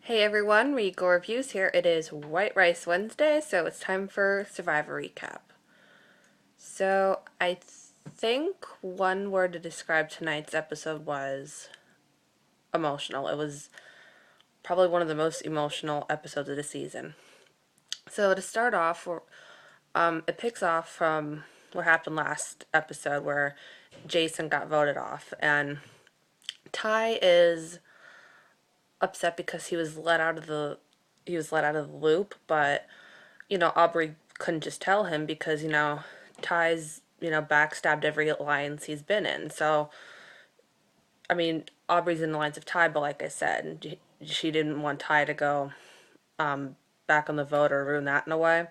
Hey everyone, Regal Reviews here. It is White Rice Wednesday, so it's time for Survivor Recap. So, I think one word to describe tonight's episode was emotional. It was probably one of the most emotional episodes of the season. So, to start off, it picks off from what happened last episode where Jason got voted off, and Ty is upset because he was let out of the loop, but Aubrey couldn't just tell him because, Ty's, backstabbed every alliance he's been in. So, I mean, Aubrey's in the alliance of Ty, but like I said, she didn't want Ty to go back on the vote or ruin that in a way.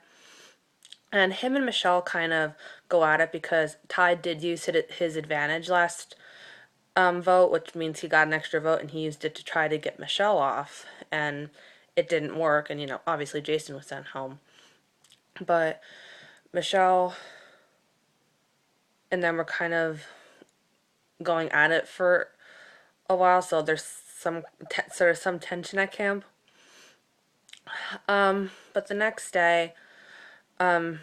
And him and Michelle kind of go at it because Ty did use his advantage last vote, which means he got an extra vote and he used it to try to get Michelle off. And it didn't work. And, obviously Jason was sent home. But Michelle and them were kind of going at it for a while, so there's sort of some tension at camp. But the next day, I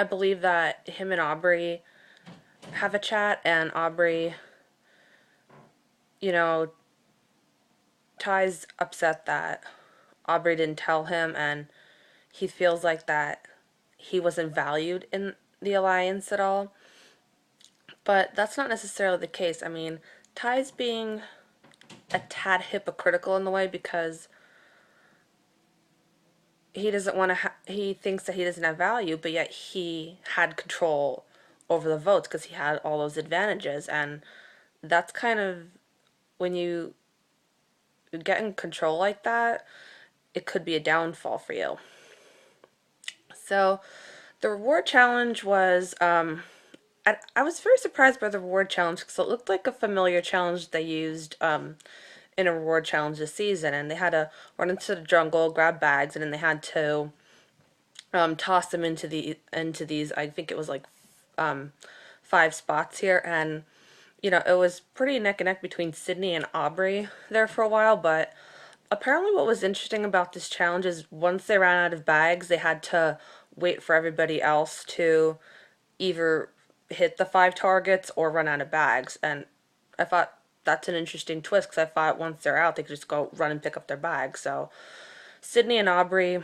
believe that him and Aubrey have a chat, and Aubrey, you know, Ty's upset that Aubrey didn't tell him, and he feels like that he wasn't valued in the alliance at all. But that's not necessarily the case. I mean, Ty's being a tad hypocritical in the way because he doesn't want to he thinks that he doesn't have value, but yet he had control over the votes because he had all those advantages. And that's kind of, when you get in control like that, it could be a downfall for you. So the reward challenge was I was very surprised by the reward challenge because it looked like a familiar challenge they used in a reward challenge this season. And they had to run into the jungle, grab bags, and then they had to toss them into these. I think it was like 5 spots here, and it was pretty neck and neck between Sydney and Aubrey there for a while. But apparently, what was interesting about this challenge is once they ran out of bags, they had to wait for everybody else to either hit the 5 targets or run out of bags. And I thought that's an interesting twist because I thought once they're out, they could just go run and pick up their bags. So Sydney and Aubrey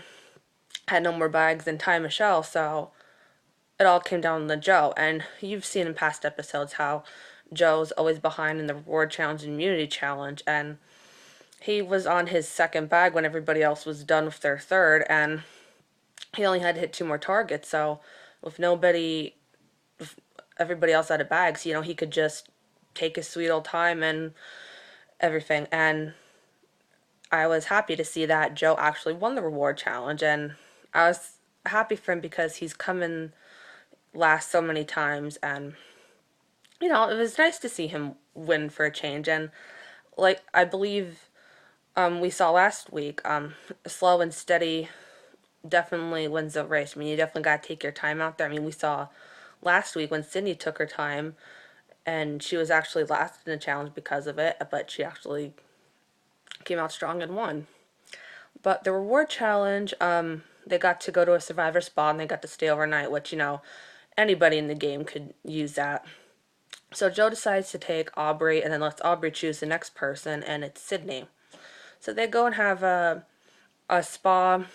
had no more bags than Ty and Michelle, so it all came down to Joe. And you've seen in past episodes how Joe's always behind in the reward challenge and immunity challenge, and he was on his second bag when everybody else was done with their third, and he only had to hit 2 more targets. So with everybody else out of bags, he could just take his sweet old time and everything. And I was happy to see that Joe actually won the reward challenge, and I was happy for him because he's come in last so many times, and it was nice to see him win for a change. And like I believe we saw last week, slow and steady definitely wins the race. I mean, you definitely got to take your time out there. I mean, we saw last week when Sydney took her time, and she was actually last in the challenge because of it, but she actually came out strong and won. But the reward challenge, they got to go to a survivor spot and they got to stay overnight, which, anybody in the game could use that. So Joe decides to take Aubrey and then lets Aubrey choose the next person, and it's Sydney. So they go and have a spa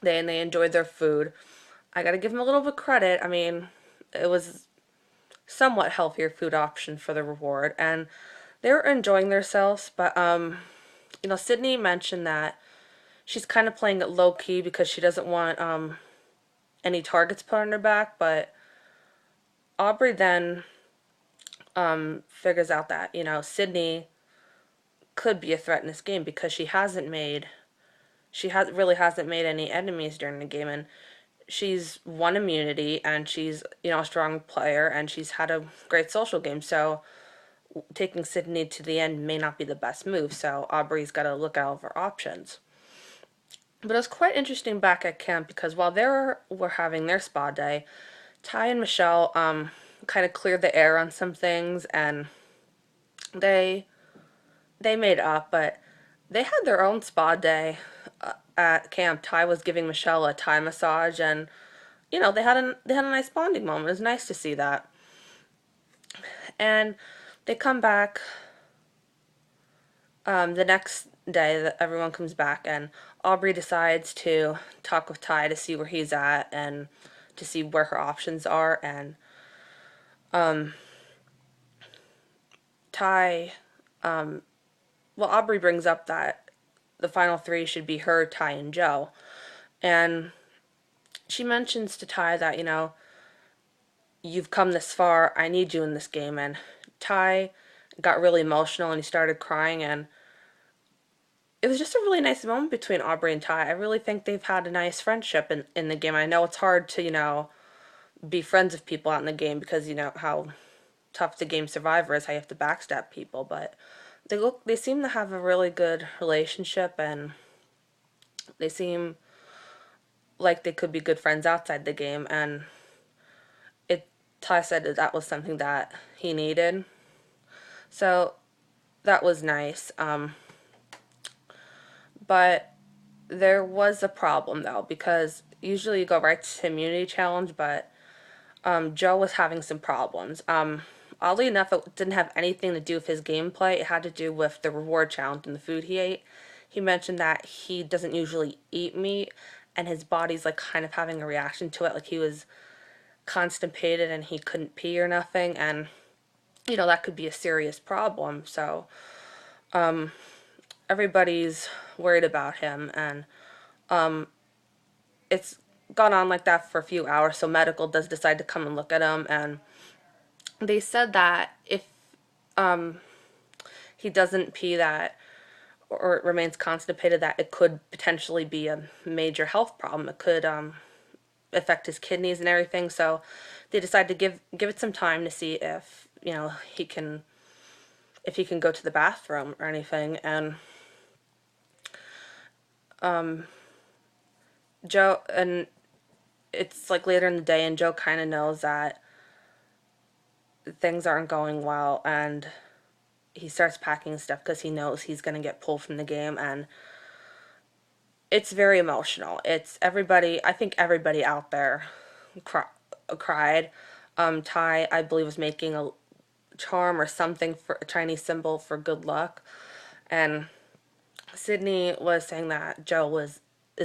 day, and they enjoyed their food. I gotta give them a little bit of credit. I mean, it was somewhat healthier food option for the reward, and they were enjoying themselves. But Sydney mentioned that she's kind of playing it low key because she doesn't want any targets put on her back. But Aubrey then figures out that Sydney could be a threat in this game because really hasn't made any enemies during the game, and she's won immunity, and she's a strong player, and she's had a great social game. So taking Sydney to the end may not be the best move. So Aubrey's got to look out of her options. But it was quite interesting back at camp because while they were having their spa day, Ty and Michelle kind of cleared the air on some things, and they made up. But They had their own spa day at camp. Ty was giving Michelle a Thai massage, and they had a nice bonding moment. It was nice to see that. And they come back the next day. That everyone comes back, and Aubrey decides to talk with Ty to see where he's at and to see where her options are. And Ty, well, Aubrey brings up that the final three should be her, Ty, and Joe. And she mentions to Ty that, you've come this far, I need you in this game. And Ty got really emotional and he started crying. And it was just a really nice moment between Aubrey and Ty. I really think they've had a nice friendship in the game. I know it's hard to, be friends with people out in the game because, how tough the game Survivor is, how you have to backstab people. But they seem to have a really good relationship, and they seem like they could be good friends outside the game. And it Ty said that was something that he needed. So that was nice. But there was a problem though, because usually you go right to immunity challenge, but Joe was having some problems. Oddly enough, it didn't have anything to do with his gameplay. It had to do with the reward challenge and the food he ate. He mentioned that he doesn't usually eat meat, and his body's like kind of having a reaction to it. Like he was constipated and he couldn't pee or nothing, and that could be a serious problem. So everybody's worried about him, and it's gone on like that for a few hours. So medical does decide to come and look at him, and they said that if he doesn't pee that or remains constipated, that it could potentially be a major health problem. It could affect his kidneys and everything. So they decided to give it some time to see if he can go to the bathroom or anything. And Joe, and it's like later in the day, and Joe kind of knows that things aren't going well, and he starts packing stuff because he knows he's going to get pulled from the game. And it's very emotional. It's everybody, I think everybody out there cried. Ty, I believe, was making a charm or something for a Chinese symbol for good luck. And Sydney was saying that Joe is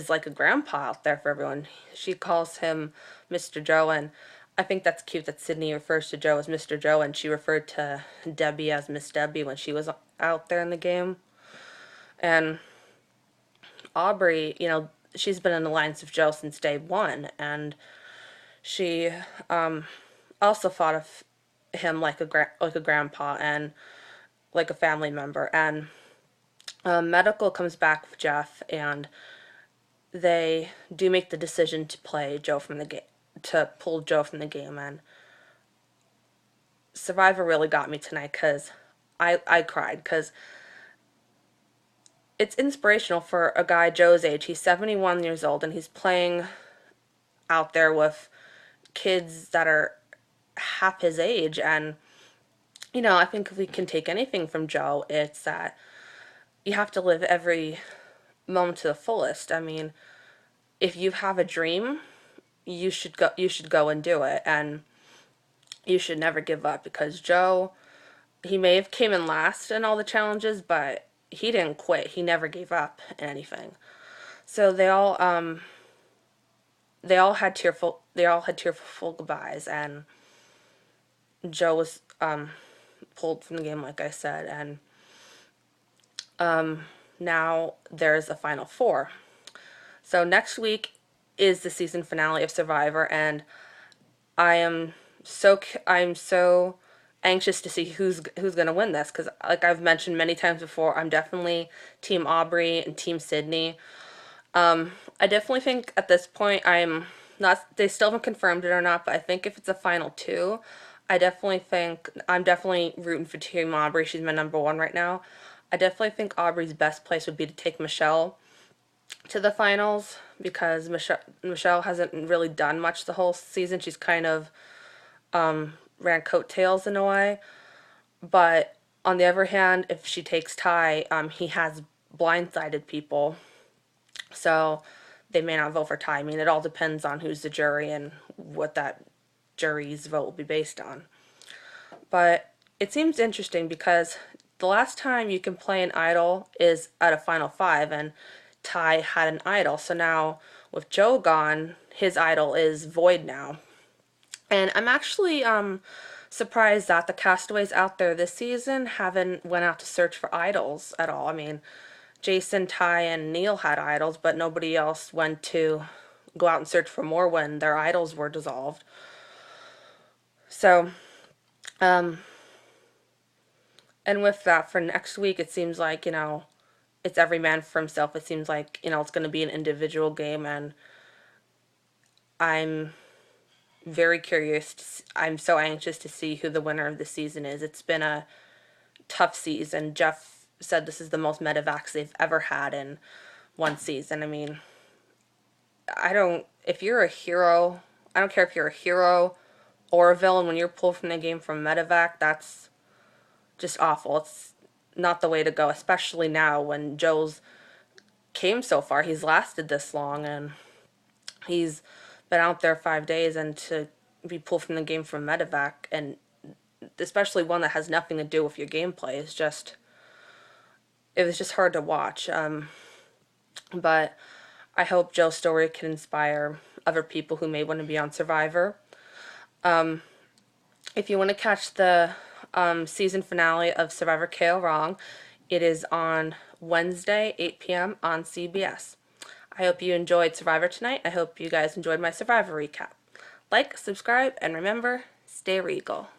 like a grandpa out there for everyone. She calls him Mr. Joe, and I think that's cute that Sydney refers to Joe as Mr. Joe, and she referred to Debbie as Miss Debbie when she was out there in the game. And Aubrey, she's been in the alliance with Joe since day one, and she also thought of him like a grandpa and like a family member. And medical comes back with Jeff, and they do make the decision to play Joe from the game, to pull Joe from the game. And Survivor really got me tonight because I cried, because it's inspirational for a guy Joe's age. He's 71 years old, and he's playing out there with kids that are half his age. And I think if we can take anything from Joe, it's that you have to live every moment to the fullest. I mean, if you have a dream, you should go and do it, and you should never give up, because Joe, he may have came in last in all the challenges, but he didn't quit. He never gave up in anything. So they all had tearful goodbyes, and Joe was pulled from the game, like I said. And now there's a final four. So next week is the season finale of Survivor, and I'm so anxious to see who's gonna win this, because like I've mentioned many times before, I'm definitely Team Aubrey and Team Sydney. I definitely think at this point I'm not. They still haven't confirmed it or not, but I think if it's a final two, I definitely think I'm definitely rooting for Team Aubrey. She's my number one right now. I definitely think Aubrey's best place would be to take Michelle to the finals, because Michelle hasn't really done much the whole season. She's kind of ran coattails in a way. But on the other hand, if she takes Ty, he has blindsided people. So they may not vote for Ty. I mean, it all depends on who's the jury and what that jury's vote will be based on. But it seems interesting because the last time you can play an idol is at a Final Five, and Ty had an idol. So now with Joe gone, his idol is void now. And I'm actually surprised that the castaways out there this season haven't went out to search for idols at all. I mean, Jason, Ty, and Neil had idols, but nobody else went to go out and search for more when their idols were dissolved. So, um, and with that, for next week, it seems like, it's every man for himself. It seems like, it's going to be an individual game, and I'm very curious. I'm so anxious to see who the winner of the season is. It's been a tough season. Jeff said this is the most medevacs they've ever had in one season. I mean, if you're a hero, I don't care if you're a hero or a villain, when you're pulled from the game from medevac, that's just awful. It's not the way to go, especially now when Joe's came so far. He's lasted this long, and he's been out there 5 days, and to be pulled from the game from medevac, and especially one that has nothing to do with your gameplay, it was just hard to watch. But I hope Joe's story can inspire other people who may want to be on Survivor. If you want to catch the season finale of Survivor KO Wrong, it is on Wednesday, 8 p.m. on CBS. I hope you enjoyed Survivor tonight. I hope you guys enjoyed my Survivor recap. Like, subscribe, and remember, stay regal.